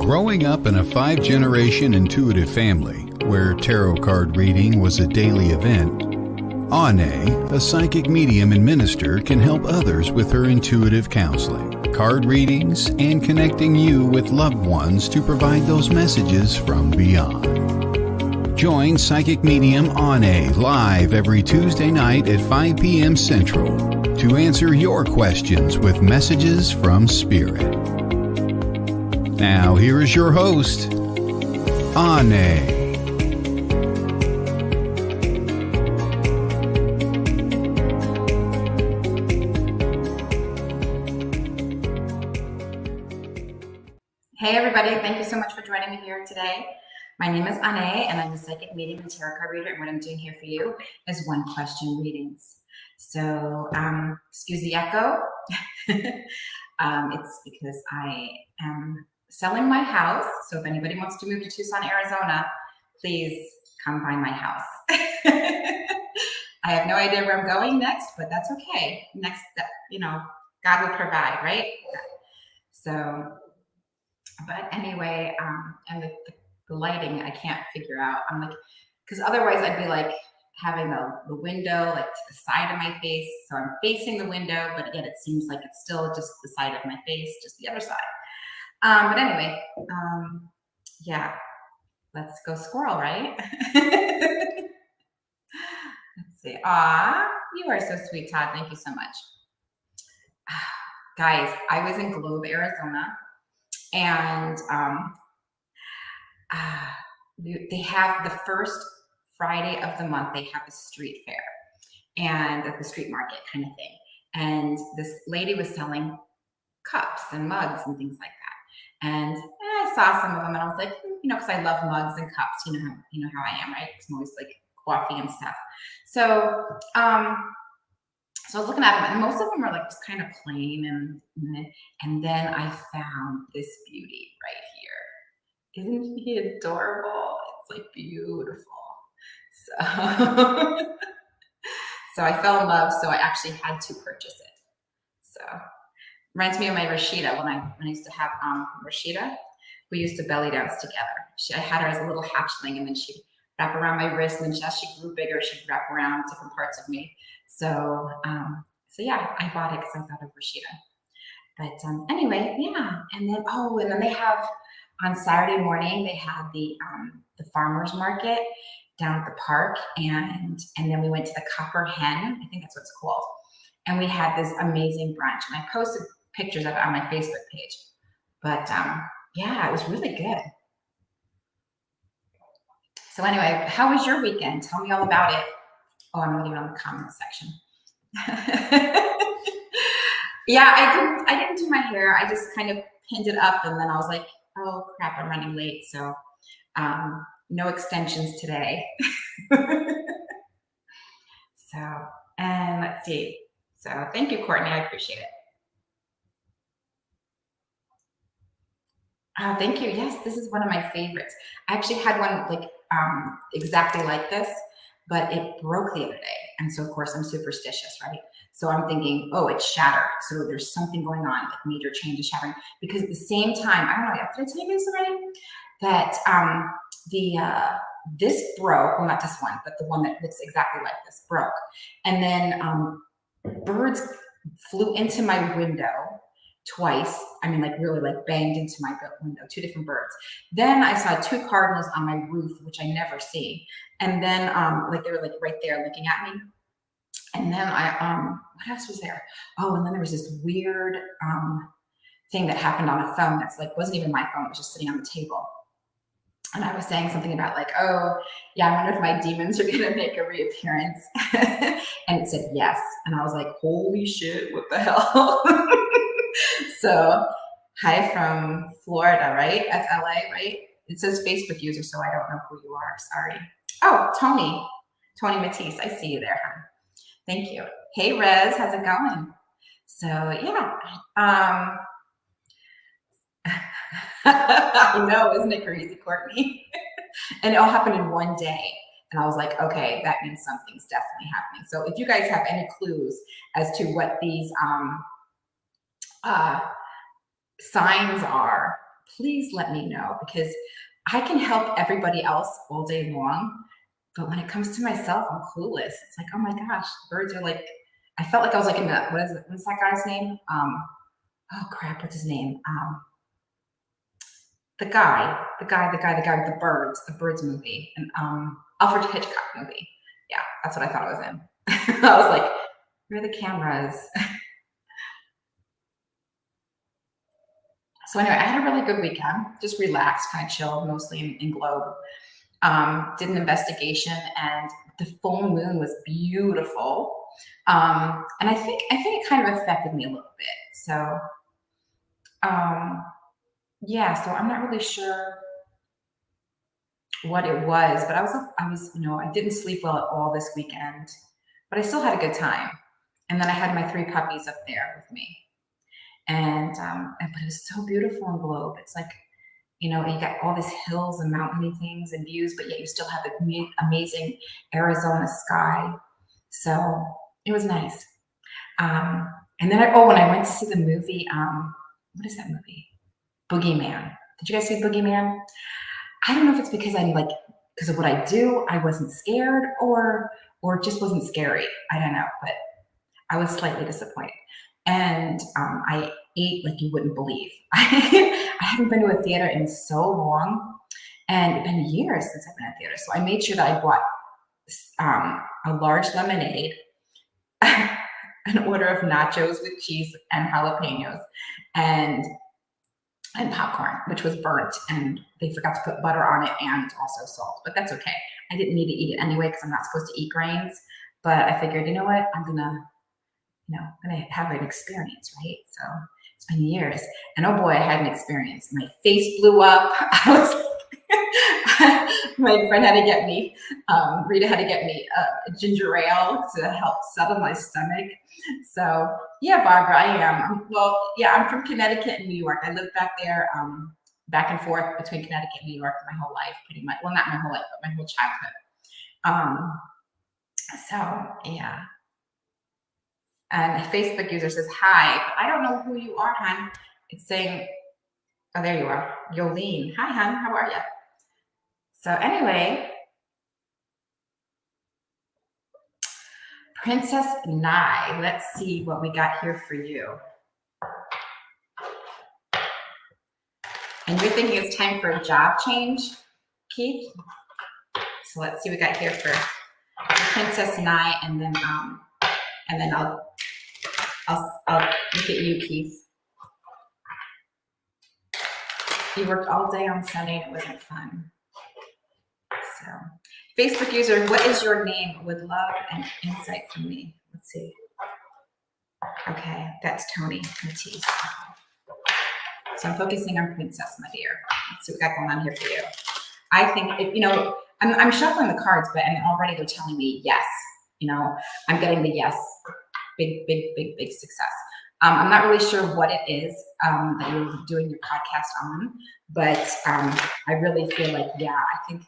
Growing up in a 5-generation intuitive family where tarot card reading was a daily event, Onae, a psychic medium and minister, can help others with her intuitive counseling, card readings, and connecting you with loved ones to provide those messages from beyond. Join psychic medium Onae live every Tuesday night at 5 p.m. Central to answer your questions with messages from Spirit. Now, here is your host, Onae. Hey everybody, thank you so much for joining me here today. My name is Onae and I'm a psychic medium and tarot card reader, and what I'm doing here for you is one question readings. So, excuse the echo. It's because I am selling my house. So if anybody wants to move to Tucson, Arizona, please come by my house. I have no idea where I'm going next, but that's okay. Next, God will provide, right? So, but anyway, and the lighting, I can't figure out. I'm like, because otherwise I'd be like having the window like to the side of my face. So I'm facing the window, but yet it seems like it's still just the side of my face, just the other side. But anyway, yeah, let's go squirrel, right? Let's see. Aw, you are so sweet, Todd. Thank you so much. Guys, I was in Globe, Arizona, and they have the first Friday of the month, they have a street fair and at the street market kind of thing. And this lady was selling cups and mugs and things like that. And I saw some of them and I was like, because I love mugs and cups, you know how I am, right? I'm always like coffee and stuff. So, so I was looking at them and most of them are like just kind of plain. And then I found this beauty right here. Isn't he adorable? It's like beautiful. So I fell in love. So I actually had to purchase it. So reminds me of my Rashida. When I used to have Rashida, we used to belly dance together. I had her as a little hatchling, and then she'd wrap around my wrist, and then as she grew bigger, she'd wrap around different parts of me. So yeah, I bought it because I thought of Rashida. But anyway, yeah. And then they have on Saturday morning, they had the farmers market down at the park, and then we went to the Copper Hen. I think that's what it's called. And we had this amazing brunch, and I posted pictures of it on my Facebook page. But yeah, it was really good. So anyway, how was your weekend? Tell me all about it. Oh, I'm leaving on the comments section. Yeah, I didn't do my hair. I just kind of pinned it up, and then I was like, oh crap, I'm running late. So no extensions today. So, and let's see. So thank you, Courtney. I appreciate it. Oh, thank you. Yes, this is one of my favorites. I actually had one like exactly like this, but it broke the other day. And so of course I'm superstitious, right? So I'm thinking, oh, it's shattered. So there's something going on, like major change is shattering. Because at the same time, I don't know, did I tell you this already? That this broke, well, not this one, but the one that looks exactly like this broke. And then birds flew into my window twice. I mean, like really like banged into my window, 2 different birds. Then I saw 2 cardinals on my roof, which I never see. And then like they were like right there looking at me. And then what else was there? Oh, and then there was this weird thing that happened on a phone that's like, wasn't even my phone, it was just sitting on the table. And I was saying something about like, oh, yeah, I wonder if my demons are going to make a reappearance. And it said yes. And I was like, holy shit, what the hell? So, hi from Florida, right? That's LA, right? It says Facebook user, so I don't know who you are. Sorry. Oh, Tony Matisse. I see you there, huh? Thank you. Hey, Rez, how's it going? So, yeah. I know, isn't it crazy, Courtney? And it all happened in one day. And I was like, okay, that means something's definitely happening. So if you guys have any clues as to what these signs are, please let me know, because I can help everybody else all day long. But when it comes to myself, I'm clueless. It's like, oh my gosh, birds are like, I felt like I was like in the, what's that guy's name? Oh crap, what's his name? The guy with the birds movie, and Alfred Hitchcock movie. Yeah, that's what I thought it was in. I was like, where are the cameras? So anyway, I had a really good weekend, just relaxed, kind of chilled, mostly in Globe. Did an investigation, and the full moon was beautiful. And I think it kind of affected me a little bit. So yeah, so I'm not really sure what it was, but I was, I didn't sleep well at all this weekend, but I still had a good time. And then I had my 3 puppies up there with me. And but it was so beautiful in Globe. It's like, you got all these hills and mountainy things and views, but yet you still have the amazing Arizona sky. So it was nice. And then when I went to see the movie, what is that movie? Boogeyman. Did you guys see Boogeyman? I don't know if it's because because of what I do, I wasn't scared, or it just wasn't scary. I don't know, but I was slightly disappointed. And I ate like you wouldn't believe. I haven't been to a theater in so long, and it's been years since I've been at a theater. So I made sure that I bought a large lemonade, an order of nachos with cheese and jalapenos, and popcorn, which was burnt, and they forgot to put butter on it and also salt, but that's okay. I didn't need to eat it anyway because I'm not supposed to eat grains, but I figured, you know what, I'm gonna have an experience, right? So it's been years, and oh boy, I had an experience. My face blew up. My friend had to get me, Rita had to get me a ginger ale to help settle my stomach. So yeah, Barbara, I am. Well, yeah, I'm from Connecticut and New York. I lived back there, back and forth between Connecticut and New York my whole life, pretty much. Well, not my whole life, but my whole childhood. So yeah. And a Facebook user says, hi, but I don't know who you are, hon. It's saying, oh, there you are, Yolene. Hi, hon, how are you? So anyway, Princess Onae, let's see what we got here for you. And you're thinking it's time for a job change, Keith? So let's see what we got here for Princess Onae, and then I'll look at you, Keith. You worked all day on Sunday and it wasn't fun. So, Facebook user, what is your name? Would love an insight from me. Let's see. Okay, that's Tony Matisse. So I'm focusing on Princess, my dear. Let's see what we got going on here for you. I think, I'm shuffling the cards, and already they're telling me yes. I'm getting the yes. Big success. I'm not really sure what it is that you're doing your podcast on, but I really feel like, yeah, I think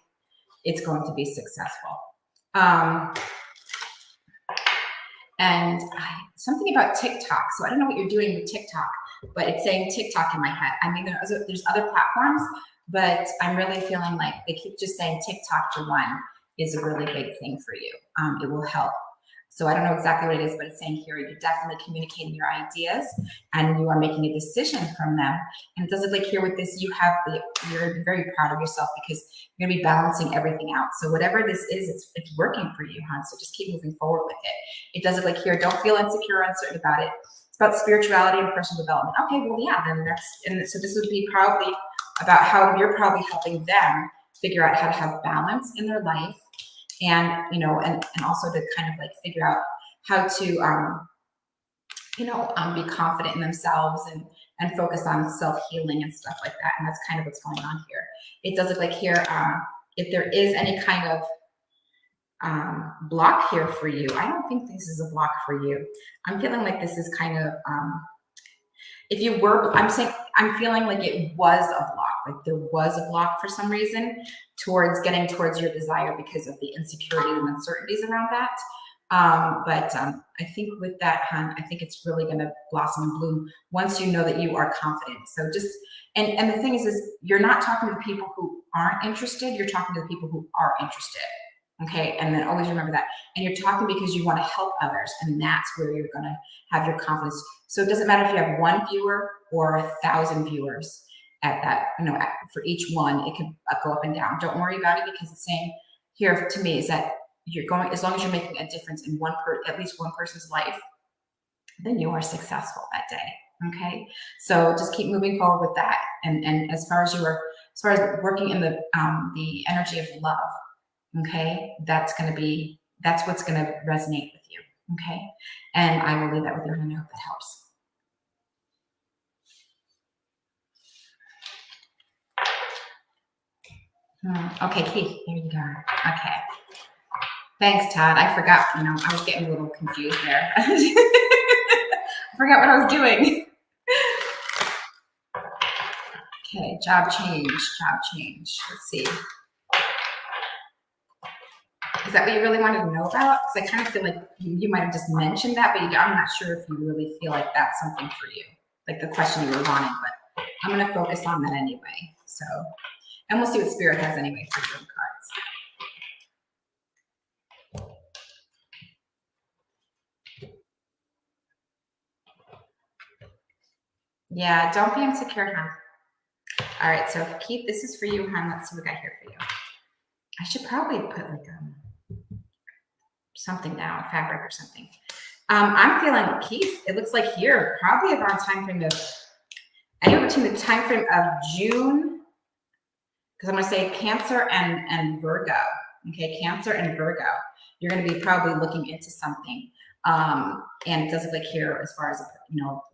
it's going to be successful. And something about TikTok. So I don't know what you're doing with TikTok, but it's saying TikTok in my head. I mean, there's other platforms, but I'm really feeling like they keep just saying TikTok for one is a really big thing for you. It will help. So I don't know exactly what it is, but it's saying here, you're definitely communicating your ideas and you are making a decision from them. And it does look like here with this, you're going to be very proud of yourself because you're going to be balancing everything out. So whatever this is, it's working for you, hon. So just keep moving forward with it. It does look like here, don't feel insecure or uncertain about it. It's about spirituality and personal development. Okay, well, yeah, and so this would be probably about how you're probably helping them figure out how to have balance in their life. And, and also to kind of like figure out how to, be confident in themselves and focus on self-healing and stuff like that. And that's kind of what's going on here. It does look like here, if there is any kind of block here for you, I don't think this is a block for you. I'm feeling like this is kind of, I'm feeling like it was a block, like there was a block for some reason towards getting towards your desire because of the insecurities and uncertainties around that. I think with that, hun, I think it's really going to blossom and bloom once you know that you are confident. So just, and the thing is you're not talking to the people who aren't interested. You're talking to the people who are interested. Okay. And then always remember that. And you're talking because you want to help others. And that's where you're going to have your confidence. So it doesn't matter if you have 1 viewer or 1,000 viewers at that, for each one, it can go up and down. Don't worry about it, because the same here to me is that you're going, as long as you're making a difference in at least one person's life, then you are successful that day. Okay. So just keep moving forward with that. And as far as working in the energy of love, okay, that's what's going to resonate with you. Okay. And I will leave that with you, and I hope that helps. Okay, Keith, there you go. Okay. Thanks, Todd. I forgot, I was getting a little confused there. I forgot what I was doing. Okay, job change. Let's see. Is that what you really wanted to know about? Because I kind of feel like you might have just mentioned that, but I'm not sure if you really feel like that's something for you, like the question you were wanting, but I'm going to focus on that anyway. So, and we'll see what Spirit has anyway for your cards. Yeah, don't be insecure, hon. All right, so Keith, this is for you, hon. Let's see what I got here for you. I should probably put like something down, fabric or something. I'm feeling, Keith, it looks like here, probably around time frame of, anywhere between the time frame of June, because I'm going to say Cancer and Virgo. Okay, Cancer and Virgo. You're going to be probably looking into something. And it does look like here, as far as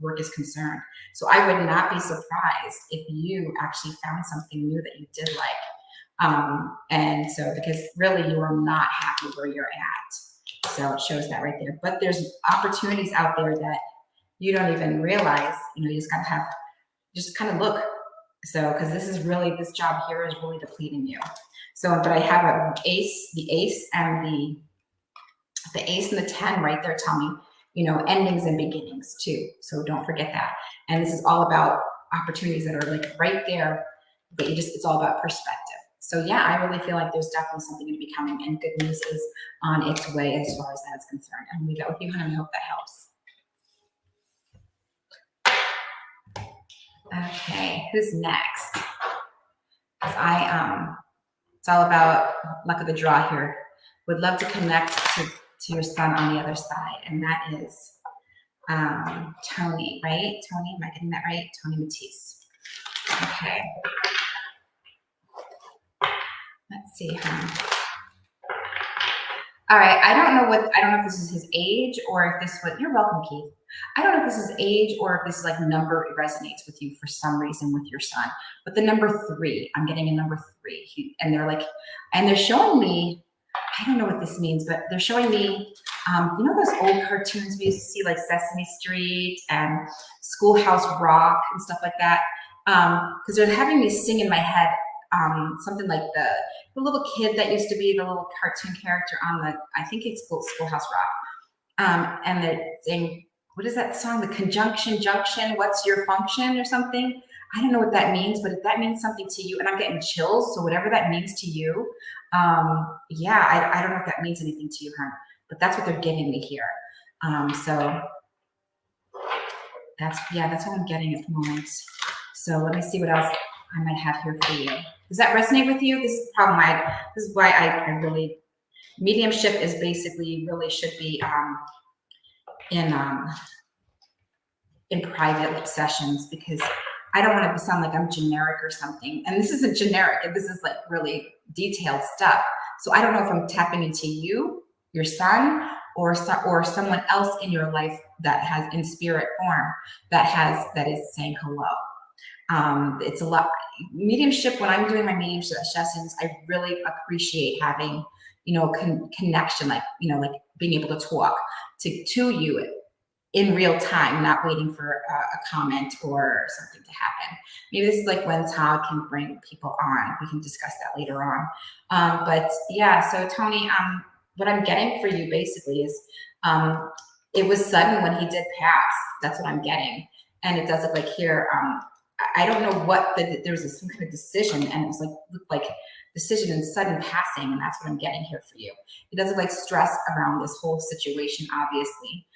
work is concerned. So I would not be surprised if you actually found something new that you did like. And so, because really you are not happy where you're at. So it shows that right there. But there's opportunities out there that you don't even realize. You just gotta kind of look. So, because this job here is really depleting you. So, but I have the ace and the 10 right there tell me, endings and beginnings too. So don't forget that. And this is all about opportunities that are like right there, but it's all about perspective. So yeah, I really feel like there's definitely something going to be coming, and good news is on its way as far as that's concerned. And leave that with you, and I hope that helps. Okay, who's next? Because it's all about luck of the draw here. Would love to connect to your son on the other side, and that is Tony, right? Tony, am I getting that right? Tony Matisse. Okay. Let's see. All right. I don't know if this is his age or if you're welcome, Keith. I don't know if this is age or if this is like number resonates with you for some reason with your son. But the number 3, I'm getting a number 3. And they're showing me, I don't know what this means, but they're showing me, those old cartoons we used to see, like Sesame Street and Schoolhouse Rock and stuff like that. Because they're having me sing in my head something like the little kid that used to be the little cartoon character on I think it's Schoolhouse Rock. And they're saying, what is that song? The conjunction junction, what's your function or something? I don't know what that means, but if that means something to you, and I'm getting chills, so whatever that means to you, I don't know if that means anything to you, hon, but that's what they're giving me here. So that's what I'm getting at the moment. So let me see what else I might have here for you. Does that resonate with you? This is the problem. This is why I really, mediumship is basically really should be in private sessions, because I don't want to sound like I'm generic or something. And this isn't generic. This is like really detailed stuff. So I don't know if I'm tapping into you, your son, or someone else in your life that has, in spirit form, that is saying hello. It's a lot. Mediumship, when I'm doing my mediumship sessions, I really appreciate having, connection, like being able to talk to you in real time, not waiting for a comment or something to happen. Maybe this is like when Todd can bring people on. We can discuss that later on. But yeah, so Tony, what I'm getting for you basically is, it was sudden when he did pass. That's what I'm getting. And it does look like here, I don't know what, there was some kind of decision, and it was like, looked like decision and sudden passing, and that's what I'm getting here for you. It does look like stress around this whole situation, obviously.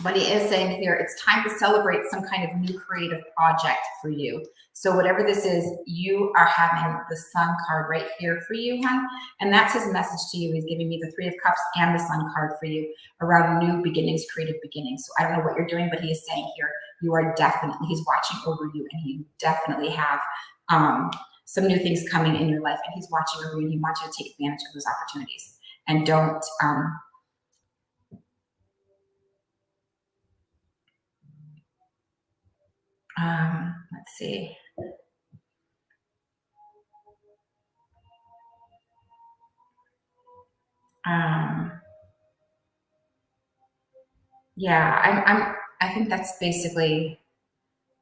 But he is saying here, it's time to celebrate some kind of new creative project for you. So whatever this is, you are having the Sun card right here for you, hon. And that's his message to you. He's giving me the Three of Cups and the Sun card for you around new beginnings, creative beginnings. So I don't know what you're doing, but he is saying here, you are definitely, he's watching over you, and he definitely have some new things coming in your life, and he's watching over you, and he wants you to take advantage of those opportunities. And don't, let's see. Yeah, I think that's basically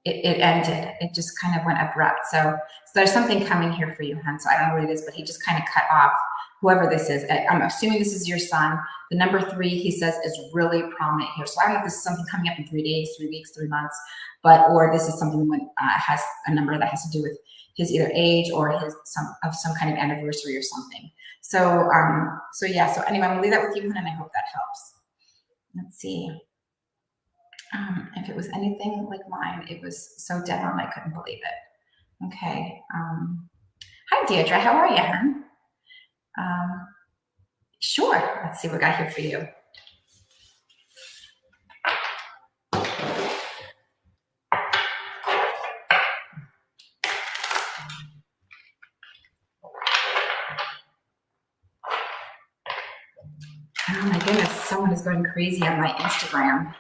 it ended. It just kind of went abrupt. So there's something coming here for you, hon. So I don't know what it is, but he just kind of cut off whoever this is. I'm assuming this is your son. The number 3, he says, is really prominent here. So I don't know if this is something coming up in 3 days, 3 weeks, 3 months, or this is something that has a number that has to do with his either age or some kind of anniversary or something. So yeah. So anyway, I'm gonna leave that with you, hon, and I hope that helps. Let's see. If it was anything like mine, it was so dead on, I couldn't believe it. Okay. Hi, Deirdre. How are you, hon? Sure. Let's see what we got here for you. Oh my goodness, someone is going crazy on my Instagram.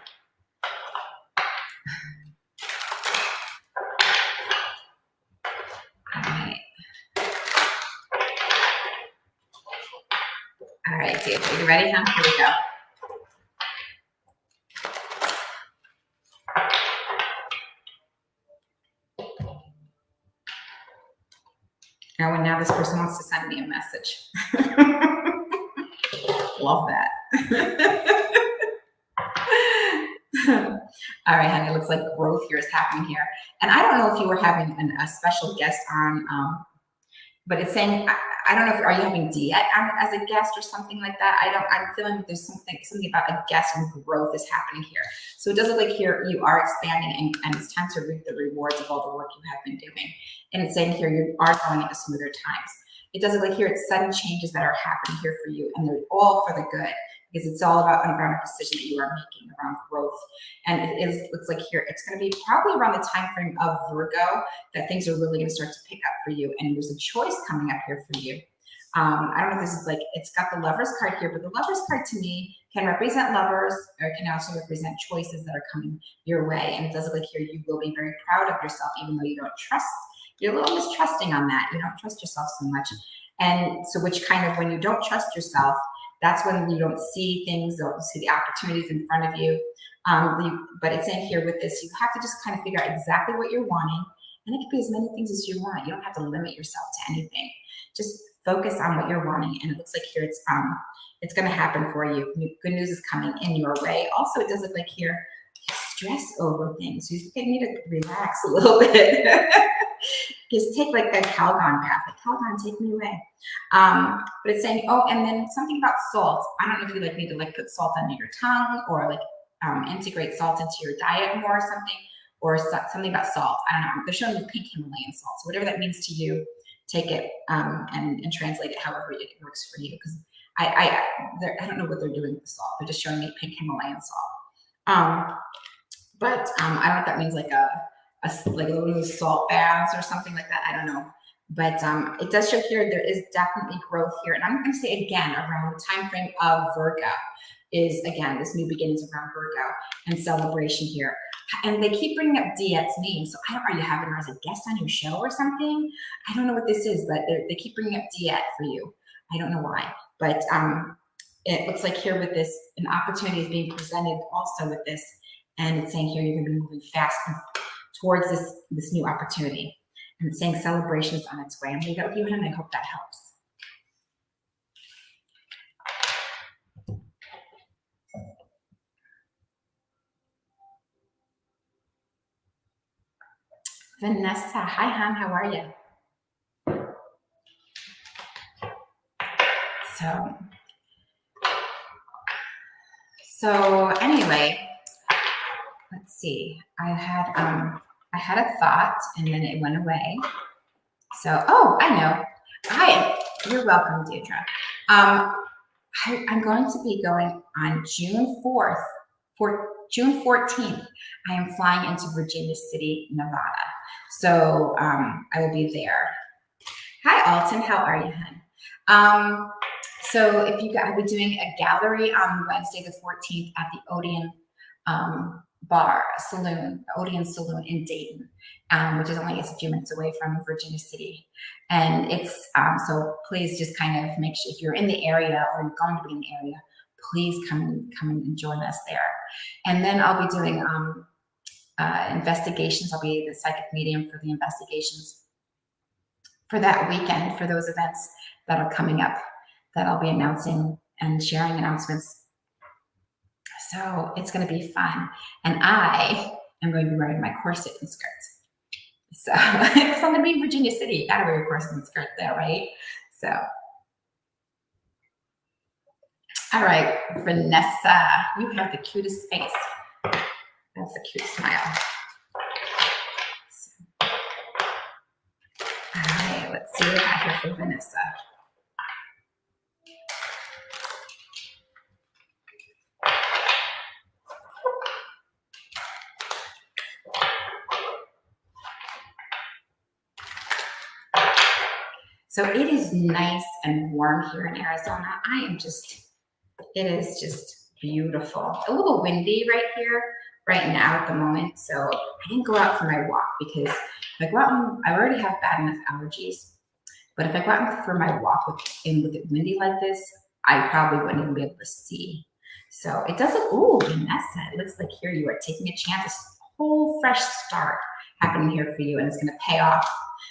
All right, Deirdre, you ready, huh? Here we go. Oh, and now this person wants to send me a message. Love that. All right, honey, it looks like growth here is happening here. And I don't know if you were having a special guest on, but it's saying, I don't know if, are you having Diet as a guest or something like that? I'm feeling that there's something about a guest and growth is happening here. So it does look like here you are expanding, and it's time to reap the rewards of all the work you have been doing. And it's saying here you are going into smoother times. It does look like here it's sudden changes that are happening here for you, and they're all for the good, because it's all about an grounded decision that you are making around growth. And looks like here it's going to be probably around the time frame of Virgo that things are really going to start to pick up for you, and there's a choice coming up here for you. I don't know if this is like, it's got the Lovers card here, but the Lovers card to me can represent lovers, or can also represent choices that are coming your way. And it does look like here you will be very proud of yourself, even though you don't trust. You're a little mistrusting on that. You don't trust yourself so much. And so which kind of, when you don't trust yourself, that's when you don't see things, don't see the opportunities in front of you. But it's saying here with this, you have to just kind of figure out exactly what you're wanting. And it could be as many things as you want. You don't have to limit yourself to anything. Just focus on what you're wanting. And it looks like here it's going to happen for you. Good news is coming in your way. Also, it does look like here you stress over things. You need to relax a little bit. Just take like a Calgon bath. Like, Calgon, take me away. But it's saying, oh, and then something about salt. I don't know if you like need to like put salt under your tongue, or like integrate salt into your diet more or something, or something about salt. I don't know. They're showing me pink Himalayan salt. So whatever that means to you, take it and translate it however it works for you. Because I don't know what they're doing with the salt. They're just showing me pink Himalayan salt. But I don't know if that means like a little salt baths or something like that. I don't know. But it does show here there is definitely growth here. And I'm going to say again, around the time frame of Virgo is, again, this new beginnings around Virgo and celebration here. And they keep bringing up Diet's name. So are you having her as a guest on your show or something? I don't know what this is, but they keep bringing up Diet for you. I don't know why. But it looks like here with this, an opportunity is being presented also with this. And it's saying here you're going to be moving fast towards this new opportunity. And it's saying celebration is on its way. I'm going to go with you, and I hope that helps. Vanessa, hi, hon, how are you? So anyway, let's see. I had a thought and then it went away. So, oh, I know. Hi, you're welcome, Deirdre. I'm going to be going on June 4th, June 14th. I am flying into Virginia City, Nevada. So I will be there. Hi, Alton. How are you, hon? So if you I'll be doing a gallery on Wednesday the 14th at the Odeon Odeon Saloon in Dayton, which is only a few minutes away from Virginia City. And it's, so please just kind of make sure if you're in the area or you're going to be in the area, please come and join us there. And then I'll be doing investigations. I'll be the psychic medium for the investigations for that weekend, for those events that are coming up, that I'll be announcing and sharing announcements. So it's going to be fun. And I am going to be wearing my corset and skirts. So, because I'm going to be in Virginia City, you got to wear your corset and skirts there, right? So, all right, Vanessa, you have the cutest face. That's a cute smile. So, all right, let's see what I have for Vanessa. So it is nice and warm here in Arizona. It is just beautiful. A little windy right here, right now at the moment. So I didn't go out for my walk because if I go out, I already have bad enough allergies. But if I go out for my walk with it windy like this, I probably wouldn't even be able to see. So it does look, ooh, Vanessa, it looks like here you are taking a chance, a whole fresh start happening here for you, and it's going to pay off.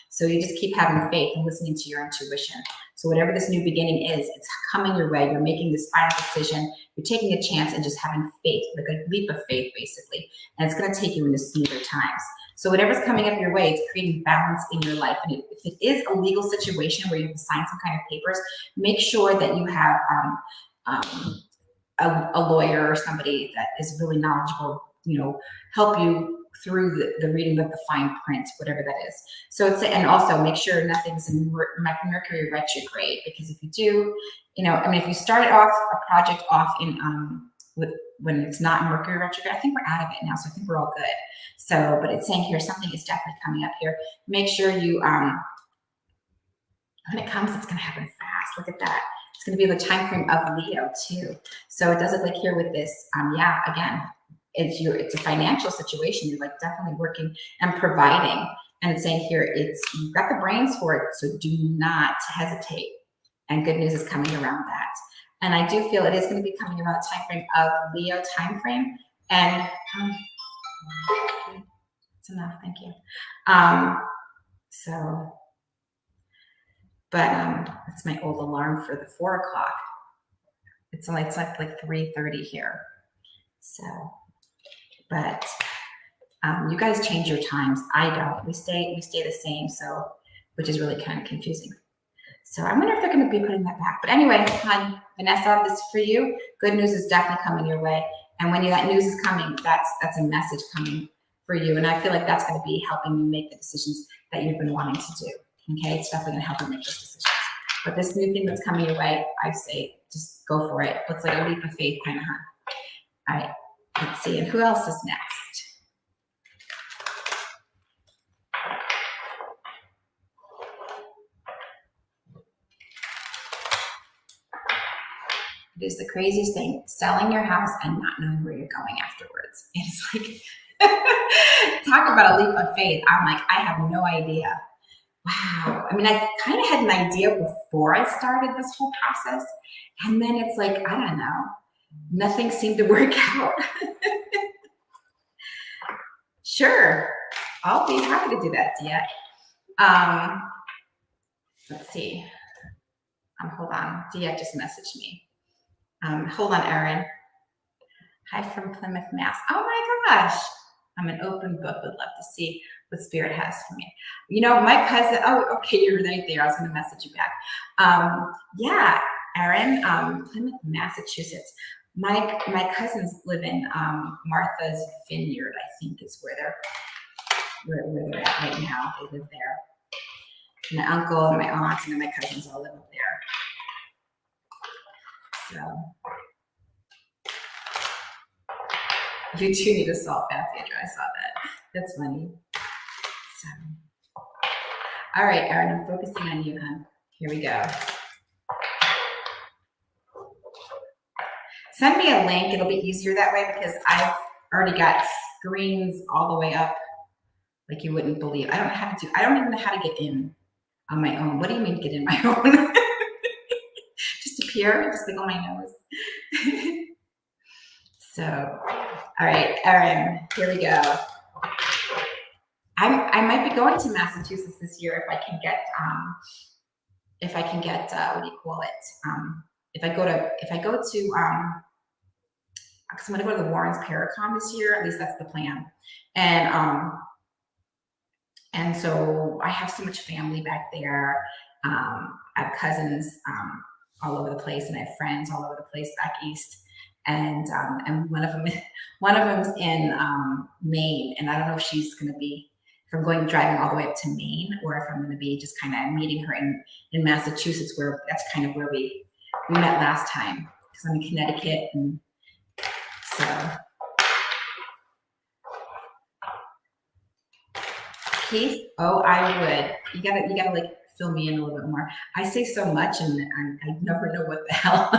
So you just keep having faith and listening to your intuition. So whatever this new beginning is, it's coming your way. You're making this final decision. You're taking a chance and just having faith, like a leap of faith, basically. And it's going to take you into smoother times. So whatever's coming up your way, it's creating balance in your life. And if it is a legal situation where you have to sign some kind of papers, make sure that you have a lawyer or somebody that is really knowledgeable, help you through the reading of the fine print, whatever that is. So and also make sure nothing's in Mercury retrograde, because if you do, if you start off a project off in when it's not in Mercury retrograde, I think we're out of it now, so I think we're all good. So, but it's saying here something is definitely coming up here. Make sure you when it comes, it's going to happen fast. Look at that. It's going to be the time frame of Leo too. So it does look like here with this, again, it's a financial situation. You're like definitely working and providing. And it's saying here, you've got the brains for it, so do not hesitate. And good news is coming around that. And I do feel it is going to be coming around the time frame of Leo time frame. And that's enough, thank you. It's my old alarm for the 4 o'clock. It's like 3:30 here. So, but you guys change your times. I don't. We stay the same. So, which is really kind of confusing. So I wonder if they're going to be putting that back. But anyway, Vanessa, this is for you. Good news is definitely coming your way. And when that news is coming, that's a message coming for you. And I feel like that's going to be helping you make the decisions that you've been wanting to do. Okay, it's definitely going to help you make those decisions. But this new thing that's coming your way, I say just go for it. Looks like a leap of faith kind of, All right, let's see. And who else is next? It is the craziest thing, selling your house and not knowing where you're going afterwards. It's like, talk about a leap of faith. I'm like, I have no idea. Wow. I mean, I kind of had an idea before I started this whole process. And then it's like, I don't know, nothing seemed to work out. Sure. I'll be happy to do that, Dia. Let's see. Hold on. Dia just messaged me. Hold on, Erin. Hi from Plymouth, Mass. Oh my gosh. I'm an open book. Would love to see what Spirit has for me. You know, my cousin, oh, okay, you're right there. I was going to message you back. Yeah, Erin, Plymouth, Massachusetts. My cousins live in Martha's Vineyard, I think is where they're at right now. They live there. My uncle and my aunts and my cousins all live up there. So you do need a salt bath, Andrew. I saw that. That's funny. So, all right, Erin, I'm focusing on you, hon. Here we go. Send me a link. It'll be easier that way because I've already got screens all the way up like you wouldn't believe. I don't even know how to get in on my own. What do you mean get in my own? Just appear, just wiggle my nose. So, all right, Erin, here we go. I might be going to Massachusetts this year if I can get what do you call it? If I go to because I'm gonna go to the Warrens Paracon this year. At least that's the plan. And so I have so much family back there. I have cousins all over the place, and I have friends all over the place back east. And one of them's in Maine, and I don't know if she's gonna be, if I'm driving all the way up to Maine, or if I'm gonna be just kind of meeting her in Massachusetts, where that's kind of where we met last time, because I'm in Connecticut, and so. Keith, oh, I would. You gotta like fill me in a little bit more. I say so much, and I never know what the hell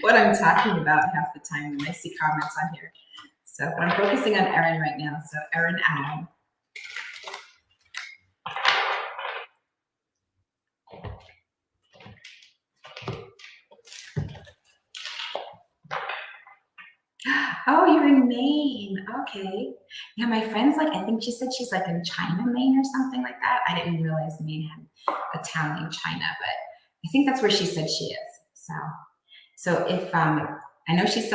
what I'm talking about half the time when I see comments on here. So, but I'm focusing on Erin right now. So, Erin Allen. Oh, you're in Maine. Okay. Yeah, my friend's like, I think she said she's like in China, Maine, or something like that. I didn't realize Maine had a town named China, but I think that's where she said she is. So if I know she's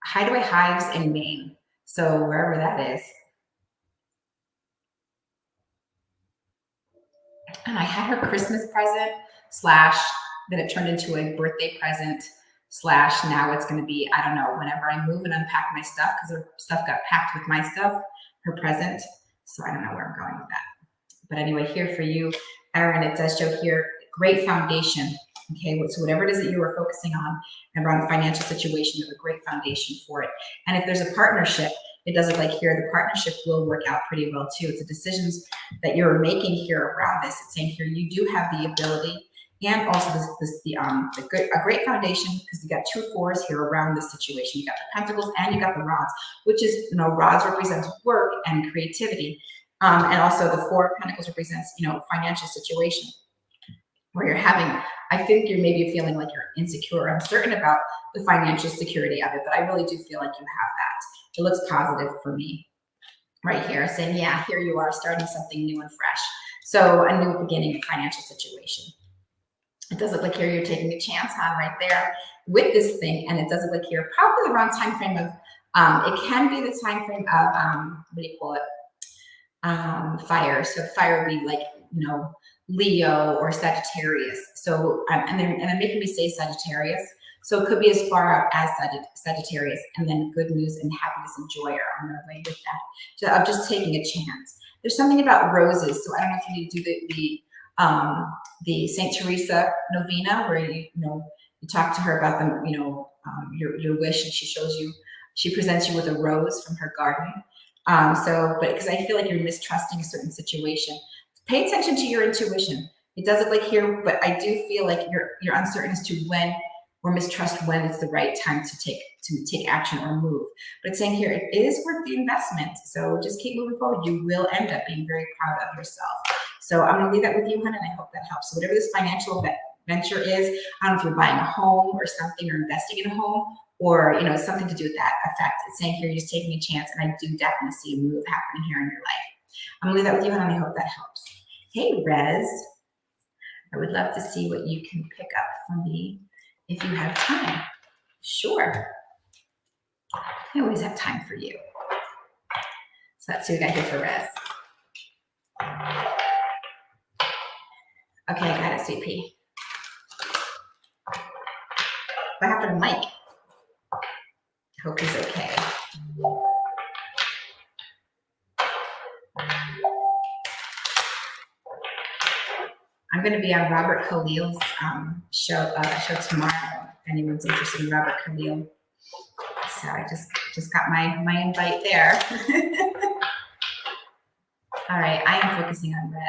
Hideaway Hives in Maine. So wherever that is. And I had her Christmas present / then it turned into a birthday present / now it's going to be, I don't know, whenever I move and unpack my stuff, because her stuff got packed with my stuff, her present. So I don't know where I'm going with that. But anyway, here for you, Erin, it does show here, great foundation. Okay, so whatever it is that you are focusing on around the financial situation, you have a great foundation for it. And if there's a partnership, it does look like here, the partnership will work out pretty well too. It's the decisions that you're making here around this. It's saying here, you do have the ability, and also a great foundation, because you got 2 4s here around this situation. You got the Pentacles and you got the Rods, which is, Rods represents work and creativity. And also the 4 of Pentacles represents, financial situation where you're having, I think you're maybe feeling like you're insecure or uncertain about the financial security of it, but I really do feel like you have that. It looks positive for me right here, saying, yeah, here you are starting something new and fresh. So a new beginning in financial situation. It does look like here you're taking a chance on right there with this thing, and it does look like here probably around time frame of, it can be the time frame of, what do you call it? Fire. So fire would be like, Leo or Sagittarius. So, and they're making me say Sagittarius. So it could be as far out as Sagittarius, and then good news and happiness and joy are on their way with that. So I'm just taking a chance. There's something about roses. So I don't know if you need to do the Saint Teresa novena, where you talk to her about them, your wish, and she presents you with a rose from her garden. But because I feel like you're mistrusting a certain situation, pay attention to your intuition. It does look like here, but I do feel like you're uncertain as to when, or mistrust when it's the right time to take action or move. But it's saying here, it is worth the investment. So just keep moving forward. You will end up being very proud of yourself. So I'm going to leave that with you, hon, and I hope that helps. So whatever this financial venture is, I don't know if you're buying a home or something, or investing in a home, or something to do with that effect. It's saying here, you're just taking a chance, and I do definitely see a move happening here in your life. I'm going to leave that with you, hon, and I hope that helps. Hey, Rez, I would love to see what you can pick up from me if you have time. Sure. I always have time for you. So let's see what we got here for Rez. Okay, got it, CP. What happened to Mike? I hope he's okay. I'm going to be on Robert Khalil's show tomorrow. If anyone's interested in Robert Khalil, so I just got my invite there. All right, I am focusing on Rez.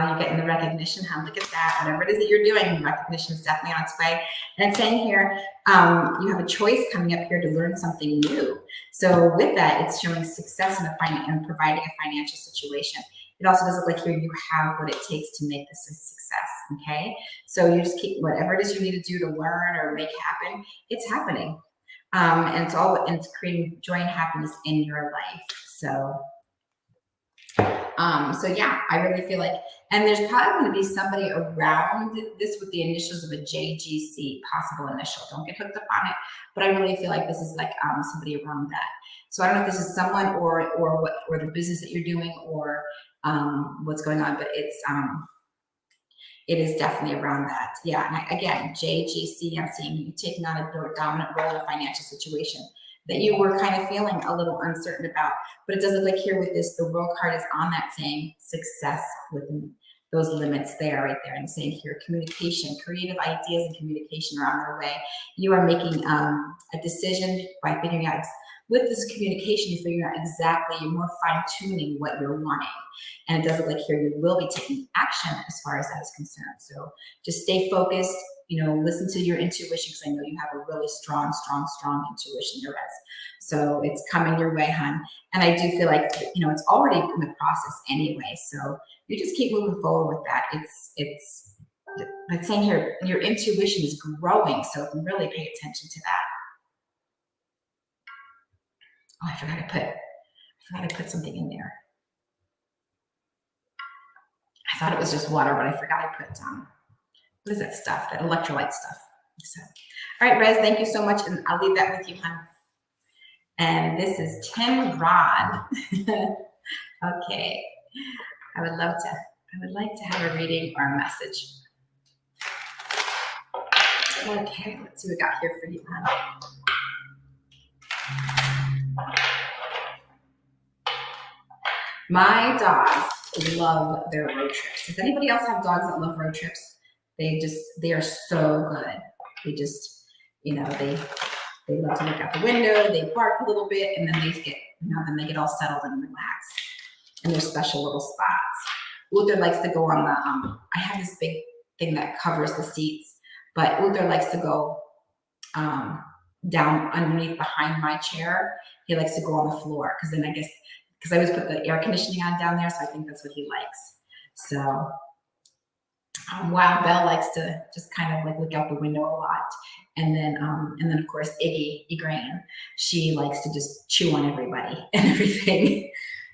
You're getting the recognition, huh? Look at that. Whatever it is that you're doing, the recognition is definitely on its way. And it's saying here, you have a choice coming up here to learn something new. So with that, it's showing success in and providing a financial situation. It also does look like here you have what it takes to make this a success, okay? So you just keep, whatever it is you need to do to learn or make happen, it's happening. And it's creating joy and happiness in your life. So yeah, I really feel like, and there's probably going to be somebody around this with the initials of a JGC, possible initial. Don't get hooked up on it, but I really feel like this is like somebody around that. So I don't know if this is someone or the business that you're doing or what's going on, but it is definitely around that. Yeah, and again, JGC, I'm seeing you taking on a dominant role in a financial situation that you were kind of feeling a little uncertain about. But it does look like here with this, the world card is on that saying success within those limits there, right there. And saying here, communication, creative ideas and communication are on their way. You are making a decision by figuring out, with this communication, you're figuring out exactly, you're more fine-tuning what you're wanting. And it does look like here you will be taking action as far as that is concerned. So just stay focused, listen to your intuition, because I know you have a really strong intuition, Rez. So it's coming your way, hon. And I do feel like, it's already in the process anyway. So you just keep moving forward with that. It's saying here, your intuition is growing. So really pay attention to that. Oh, I forgot to put something in there. I thought it was just water, but I forgot I put what is that stuff? That electrolyte stuff. So, all right, Rez, thank you so much, and I'll leave that with you, hon. And this is Tim Rod. Okay, I would like to have a reading or a message. Okay, let's see what we got here for you, hon. My dogs love their road trips. Does anybody else have dogs that love road trips? They are so good. They just, they love to look out the window, they bark a little bit, and then they get all settled and relaxed in their special little spots. Luther likes to go on the, I have this big thing that covers the seats, but Luther likes to go down underneath behind my chair. He likes to go on the floor, because I always put the air conditioning on down there, so I think that's what he likes. So, while Belle likes to just kind of like look out the window a lot. And then of course, Igraine, she likes to just chew on everybody and everything.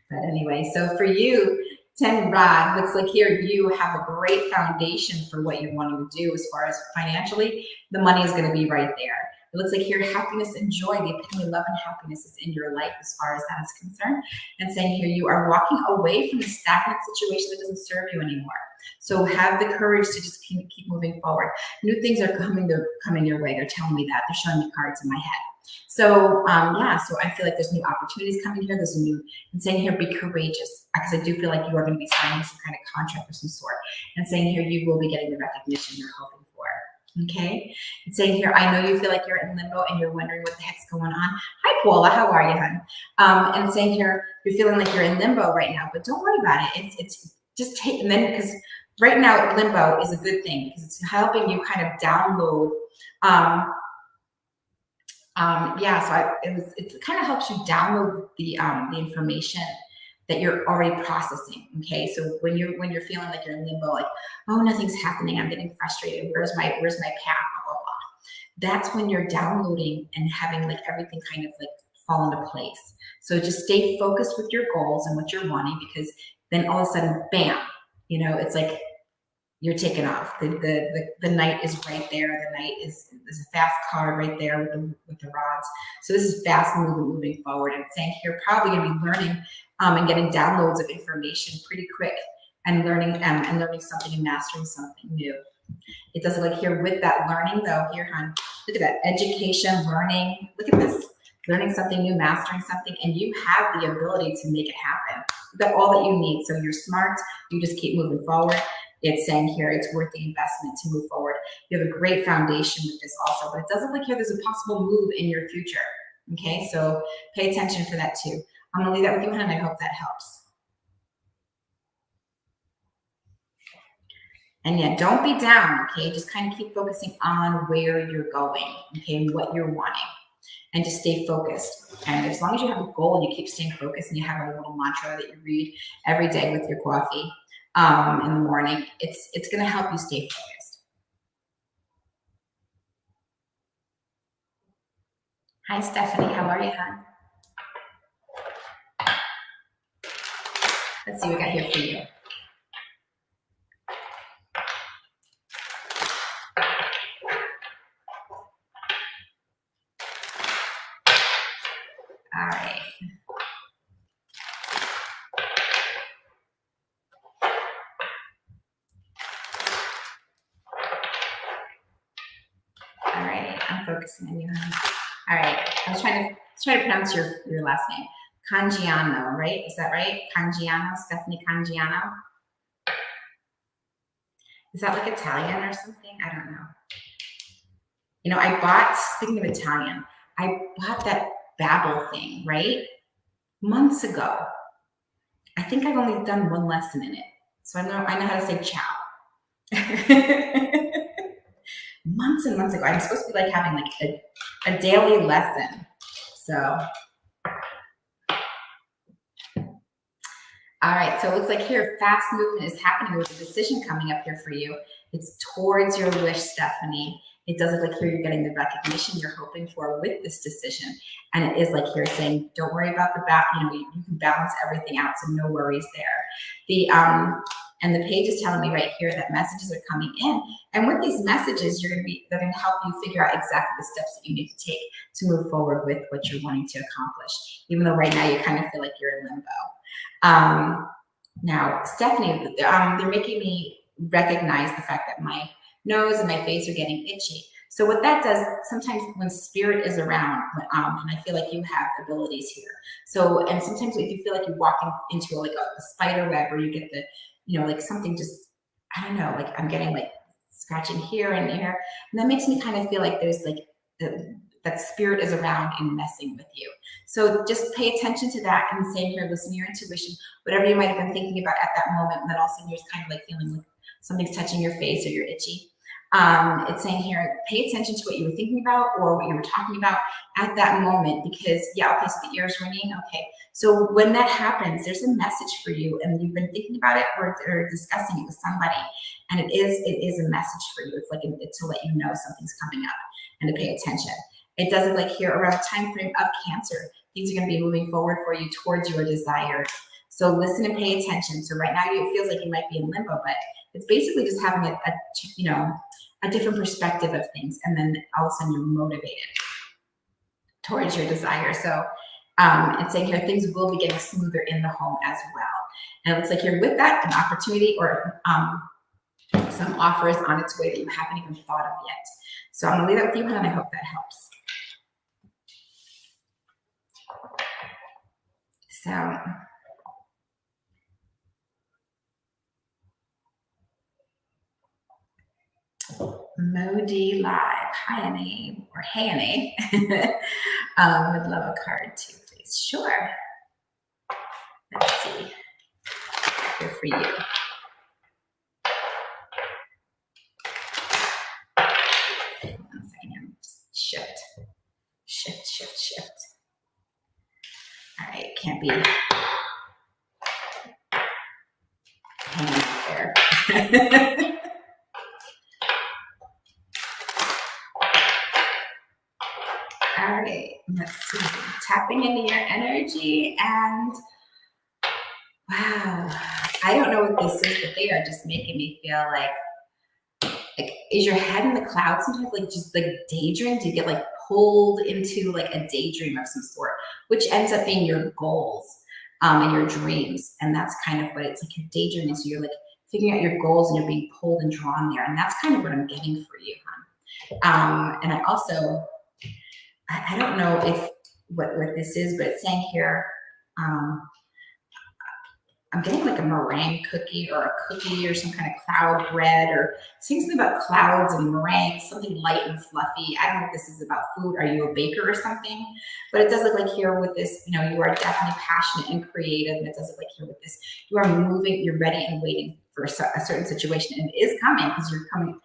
But anyway, so for you, Tim Rod, looks like here you have a great foundation for what you're wanting to do as far as financially. The money is going to be right there. It looks like here, happiness and joy, the epitome of love and happiness is in your life as far as that is concerned. And saying here, you are walking away from the stagnant situation that doesn't serve you anymore. So have the courage to just keep moving forward. New things are coming your way. They're telling me that. They're showing me cards in my head. So so I feel like there's new opportunities coming here. There's and saying here, be courageous, because I do feel like you are going to be signing some kind of contract of some sort. And saying here, you will be getting the recognition you're hoping for. Okay. And saying here, I know you feel like you're in limbo and you're wondering what the heck's going on. Hi, Paula. How are you, hon? And saying here, you're feeling like you're in limbo right now, but don't worry about it. It's just take, and then, because right now limbo is a good thing, because it's helping you kind of download. It kind of helps you download the information that you're already processing. Okay, so when you're feeling like you're in limbo, like, oh, nothing's happening, I'm getting frustrated, where's my path, blah blah blah. That's when you're downloading and having like everything kind of like fall into place. So just stay focused with your goals and what you're wanting, because then all of a sudden, bam, you know, it's like you're taking off. The knight is right there. The knight is a fast card right there with the rods. So this is fast moving forward. And it's saying you're probably going to be learning and getting downloads of information pretty quick, and learning something and mastering something new. It does look like here with that learning though, here, hon, look at that education, learning. Look at this, learning something new, mastering something, and you have the ability to make it happen. You've got all that you need. So you're smart. You just keep moving forward. It's saying here it's worth the investment to move forward. You have a great foundation with this also, but it does look like here there's a possible move in your future. Okay, so pay attention for that too. I'm gonna leave that with you, hon, and I hope that helps. And yeah, don't be down, okay? Just kind of keep focusing on where you're going, okay, and what you're wanting. And just stay focused. And as long as you have a goal and you keep staying focused and you have a little mantra that you read every day with your coffee in the morning, it's going to help you stay focused. Hi, Stephanie. How are you, hon? Let's see what we got here for you. All right. All right, I'm focusing on you, hon. All right, I was trying to pronounce your last name. Cangiano, right? Is that right? Cangiano, Stephanie Cangiano? Is that like Italian or something? I don't know. You know, speaking of Italian, I bought that Babbel thing, right? Months ago. I think I've only done one lesson in it. So I know how to say ciao. Months and months ago. I'm supposed to be like having like a daily lesson. So all right, so it looks like here fast movement is happening with a decision coming up here for you. It's towards your wish, Stephanie. It does look like here you're getting the recognition you're hoping for with this decision. And it is like here saying, don't worry about the back, you know, you can balance everything out, so no worries there. And the page is telling me right here that messages are coming in. And with these messages, they're gonna help you figure out exactly the steps that you need to take to move forward with what you're wanting to accomplish, even though right now you kind of feel like you're in limbo. Now, Stephanie, they're making me recognize the fact that my nose and my face are getting itchy. So what that does, sometimes when spirit is around, and I feel like you have abilities here. So, and sometimes if you feel like you're walking into like a spider web, or you get the, you know, like something just, I don't know, like I'm getting like scratching here and there, and that makes me kind of feel like there's like that spirit is around and messing with you. So just pay attention to that and saying here, listen to your intuition, whatever you might have been thinking about at that moment, and then all of a sudden you're just kind of like feeling like something's touching your face or you're itchy. It's saying here, pay attention to what you were thinking about or what you were talking about at that moment, because yeah, okay, so the ear's ringing, okay. So when that happens, there's a message for you and you've been thinking about it or discussing it with somebody, and it is a message for you. It's like to let you know something's coming up and to pay attention. It does look like here around the time frame of Cancer, things are going to be moving forward for you towards your desires. So listen and pay attention. So right now it feels like you might be in limbo, but it's basically just having a different perspective of things, and then all of a sudden you're motivated towards your desire. So it's saying here things will be getting smoother in the home as well. And it looks like here with that, an opportunity or some offers on its way that you haven't even thought of yet. So I'm gonna leave that with you, and I hope that helps. So Modi Live. Hi, Onae, or hey, Onae. Would love a card too, please. Sure. Let's see. Here for you. One second. Just shift. All right, can't be hanging there. All right, let's see. Tapping into your energy, and wow, I don't know what this is, but they are just making me feel like is your head in the clouds sometimes, like just like daydream? Do you get like pulled into like a daydream of some sort, which ends up being your goals and your dreams? And that's kind of what it's like, you're daydreaming. So you're like figuring out your goals and you're being pulled and drawn there. And that's kind of what I'm getting for you, hon. And I also, I don't know if what this is, but it's saying here, I'm getting like a meringue cookie or a cookie or some kind of cloud bread, or something about clouds and meringue, something light and fluffy. I don't know if this is about food. Are you a baker or something? But it does look like here with this, you know, you are definitely passionate and creative. And it does look like here with this, you are moving, you're ready and waiting for a certain situation. And it is coming because you're coming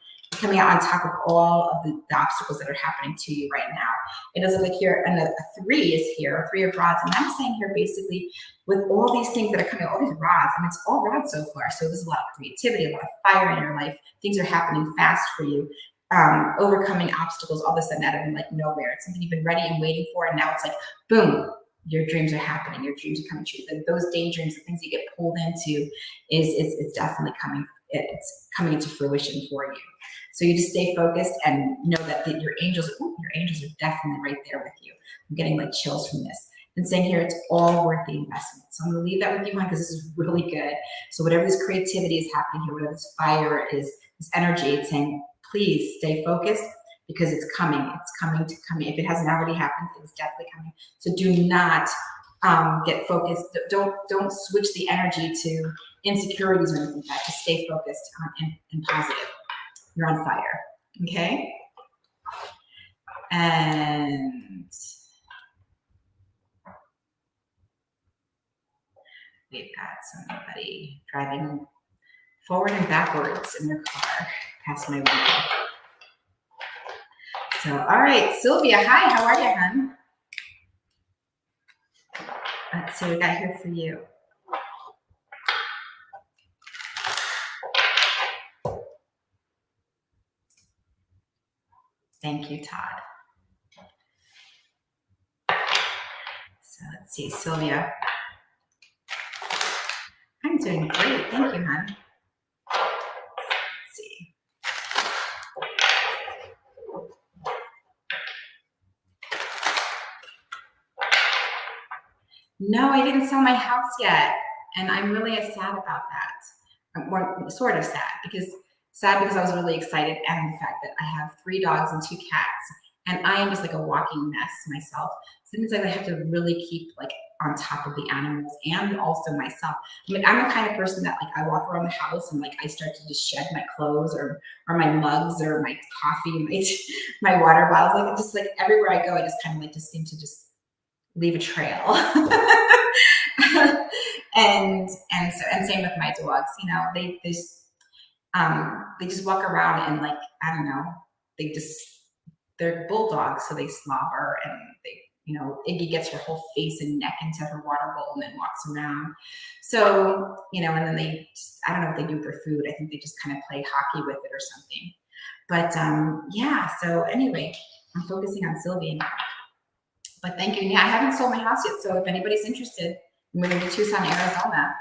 out on top of all of the obstacles that are happening to you right now. It does look like here, and a 3 is here, a 3 of rods. And I'm saying here basically, with all these things that are coming, all these rods, I mean, it's all rods so far. So there's a lot of creativity, a lot of fire in your life. Things are happening fast for you. Overcoming obstacles all of a sudden out of like nowhere. It's something you've been ready and waiting for, and now it's like, boom, your dreams are happening. Your dreams are coming true. Those daydreams, the things you get pulled into, is definitely coming. It's coming into fruition for you. So you just stay focused and know that your angels are definitely right there with you. I'm getting like chills from this. And saying here, it's all worth the investment. So I'm going to leave that with you, hon, because this is really good. So whatever this creativity is happening here, whatever this fire is, this energy, it's saying, please stay focused because it's coming. It's coming to come. If it hasn't already happened, it's definitely coming. So do not get focused. Don't switch the energy to insecurities or anything like that. Just stay focused and positive. You're on fire. Okay? And we've got somebody driving forward and backwards in their car past my window. So, all right, Sylvia, hi, how are you, hon? Let's see what we got here for you. Thank you, Todd. So let's see, Sylvia. I'm doing great, thank you, hon. Let's see. No, I didn't sell my house yet, and I'm really sad about that. I'm sort of sad because I was really excited, and the fact that I have 3 dogs and 2 cats, and I am just like a walking mess myself. So it means like I have to really keep like on top of the animals and also myself. I mean, I'm the kind of person that like I walk around the house and like I start to just shed my clothes or my mugs or my coffee, my water bottles. Like just like everywhere I go, I just kind of like just seem to just leave a trail. and same with my dogs. You know, they just walk around and like I don't know, they're bulldogs, so they slobber and they, you know, Iggy gets her whole face and neck into her water bowl and then walks around. So, you know, and then they just, I don't know what they do with their food. I think they just kind of play hockey with it or something. But yeah, so anyway, I'm focusing on Sylvia now. But thank you. Yeah, I haven't sold my house yet, so if anybody's interested, I'm moving to Tucson, Arizona.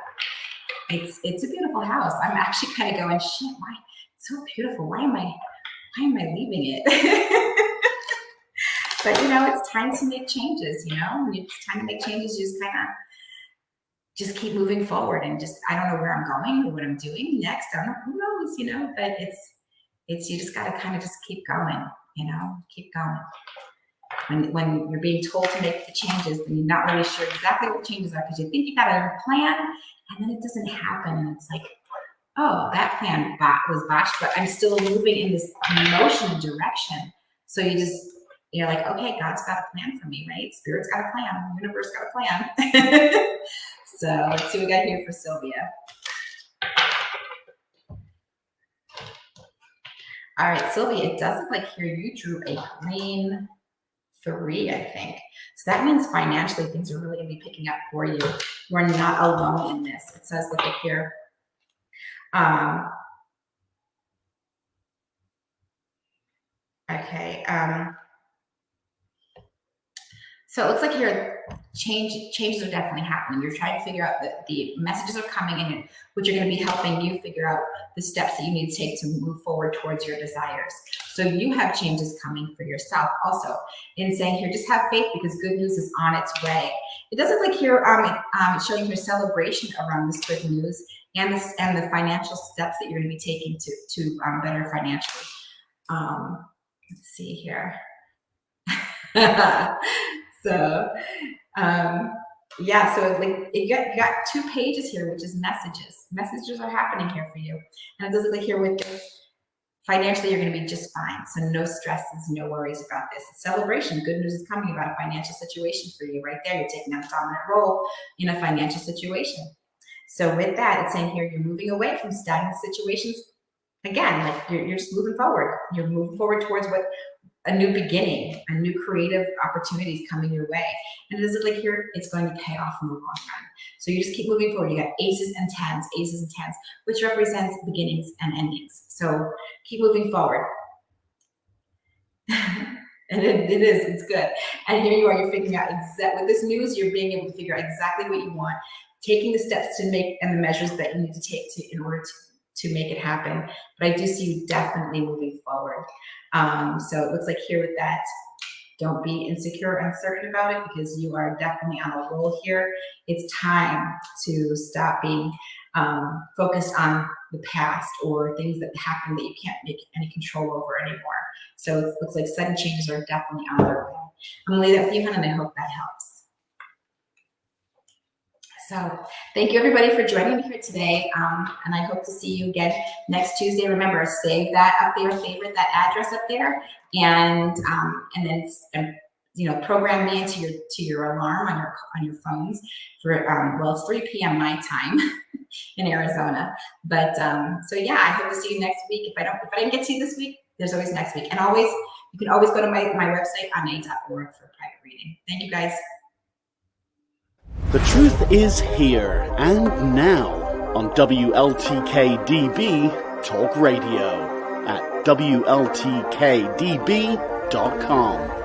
It's a beautiful house. I'm actually kind of going, shit, why? It's so beautiful. Why am I leaving it? But you know, it's time to make changes. You know, when it's time to make changes, you just kind of just keep moving forward and just I don't know where I'm going or what I'm doing next. I don't know, who knows, you know, but it's you just got to kind of just keep going. You know, keep going. When you're being told to make the changes and you're not really sure exactly what the changes are because you think you got a plan and then it doesn't happen and it's like, oh, that plan was botched, but I'm still moving in this motion and direction. So you're like, okay, God's got a plan for me, right? Spirit's got a plan, universe got a plan. So let's see what we got here for Sylvia. All right, Sylvia, it does look like here you drew a green 3, I think. So that means financially things are really going to be picking up for you. You are not alone in this. It says, look at here. Okay. So it looks like here changes are definitely happening. You're trying to figure out that the messages are coming in, which are going to be helping you figure out the steps that you need to take to move forward towards your desires. So you have changes coming for yourself also. In saying here, just have faith because good news is on its way. It does look like here it's showing your celebration around this good news and the financial steps that you're going to be taking to better financially. Let's see here. So, yeah, so like you got 2 pages here, which is messages. Messages are happening here for you. And it does look like here with this, financially, you're going to be just fine. So no stresses, no worries about this. It's celebration. Good news is coming about a financial situation for you right there. You're taking on a dominant role in a financial situation. So with that, it's saying here, you're moving away from stagnant situations. Again, like you're just moving forward. You're moving forward towards a new beginning, a new creative opportunities coming your way. And it does look like here, it's going to pay off in the long run. So you just keep moving forward. You got aces and tens, which represents beginnings and endings. So keep moving forward. And it's good. And here you are, you're figuring out with this news, you're being able to figure out exactly what you want, taking the steps to make and the measures that you need to take in order to make it happen. But I do see you definitely moving forward. So it looks like here with that, don't be insecure, uncertain about it because you are definitely on a roll here. It's time to stop being focused on the past or things that happened that you can't make any control over anymore. So it looks like sudden changes are definitely on their way. I'm gonna leave that with you, Hannah, and I hope that helps. So thank you everybody for joining me here today. And I hope to see you again next Tuesday. Remember, save that up there, favorite that address up there, and then program me into your alarm on your phones for well, it's 3 p.m. my time in Arizona. But so yeah, I hope to see you next week. If I didn't get to you this week, there's always next week. And you can always go to my website, onae.org, for private reading. Thank you guys. The truth is here and now on WLTK-DB Talk Radio at WLTK-DB.com.